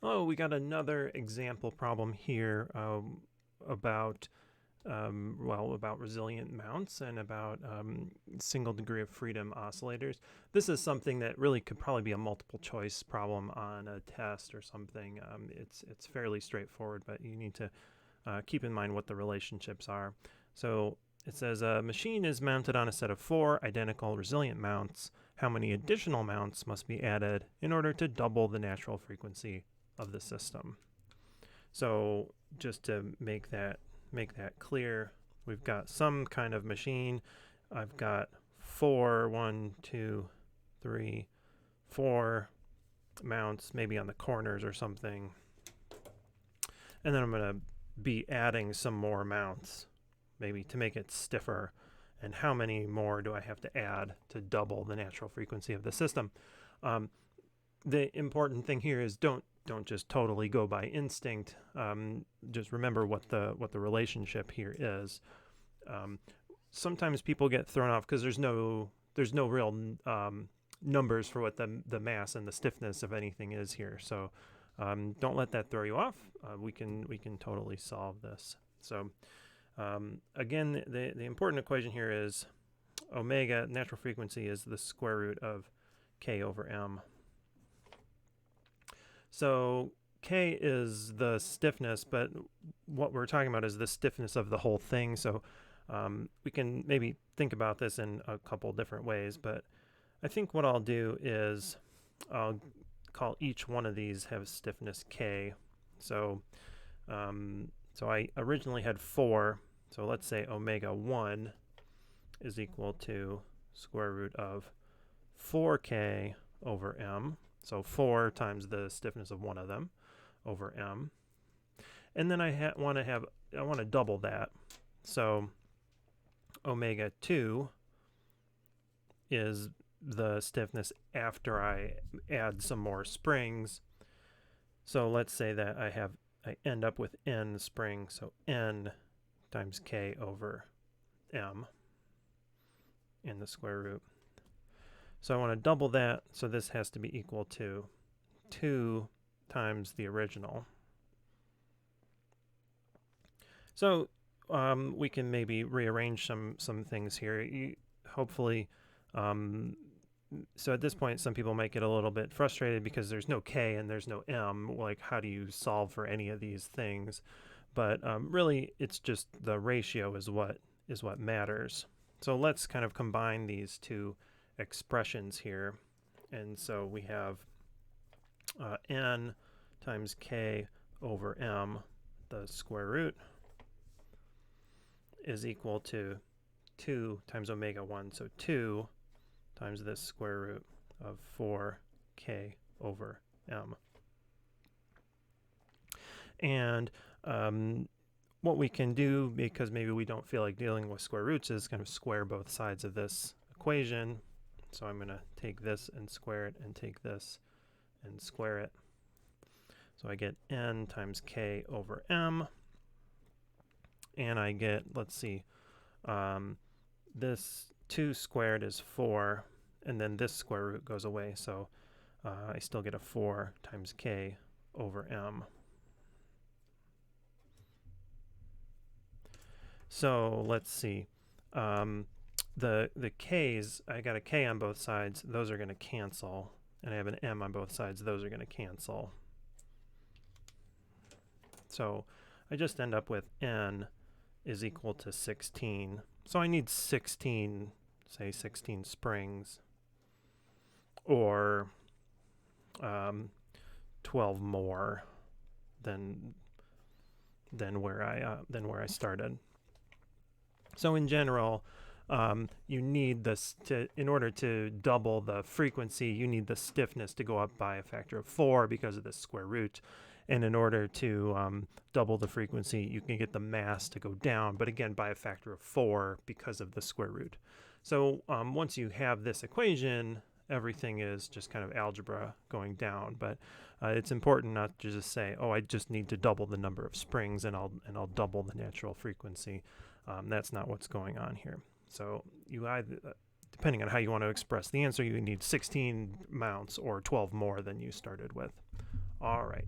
Oh, we got another example problem here about about resilient mounts and about single degree of freedom oscillators. This is something that really could probably be a multiple choice problem on a test or something. It's fairly straightforward, but you need to keep in mind what the relationships are. So it says a machine is mounted on a set of 4 identical resilient mounts. How many additional mounts must be added in order to double the natural frequency of the system? So just to make that clear, we've got some kind of machine. I've got 4 mounts, maybe on the corners or something. And then I'm going to be adding some more mounts, maybe to make it stiffer. And how many more do I have to add to double the natural frequency of the system? The important thing here is don't just totally go by instinct. Just remember what the relationship here is. Sometimes people get thrown off because there's no real numbers for what the mass and the stiffness of anything is here. So don't let that throw you off. We can totally solve this. So again, the important equation here is omega, natural frequency, is the square root of k over m. So k is the stiffness, but what we're talking about is the stiffness of the whole thing. So we can maybe think about this in a couple different ways, but I think what I'll do is I'll call each one of these have stiffness k. So so I originally had 4, so let's say omega 1 is equal to square root of 4k over m. So 4 times the stiffness of one of them over m. And then I want to double that. So omega 2 is the stiffness after I add some more springs. So let's say that I end up with n springs, so n times k over m in the square root. So I want to double that, so this has to be equal to 2 times the original. So we can maybe rearrange some things here. Hopefully, so at this point, some people might get a little bit frustrated because there's no k and there's no m. Like, how do you solve for any of these things? But really, it's just the ratio is what matters. So let's kind of combine these two expressions here. And so we have n times k over m, the square root, is equal to 2 times omega 1. So 2 times this square root of 4k over m. And what we can do, because maybe we don't feel like dealing with square roots, is kind of square both sides of this equation. So I'm going to take this and square it, and take this and square it. So I get n times k over m. And I get, let's see, this 2 squared is 4, and then this square root goes away. So I still get a 4 times k over m. So let's see. The k's, I got a k on both sides. Those are going to cancel. And I have an m on both sides. Those are going to cancel. So I just end up with n is equal to 16. So I need 16, say 16 springs, or 12 more than where I started. So in general, you need this in order to double the frequency, you need the stiffness to go up by a factor of 4 because of the square root. And in order to double the frequency, you can get the mass to go down, but again, by a factor of 4 because of the square root. So once you have this equation, everything is just kind of algebra going down. But it's important not to just say, oh, I just need to double the number of springs and I'll double the natural frequency. That's not what's going on here. So you either, depending on how you want to express the answer, you need 16 mounts or 12 more than you started with. All right.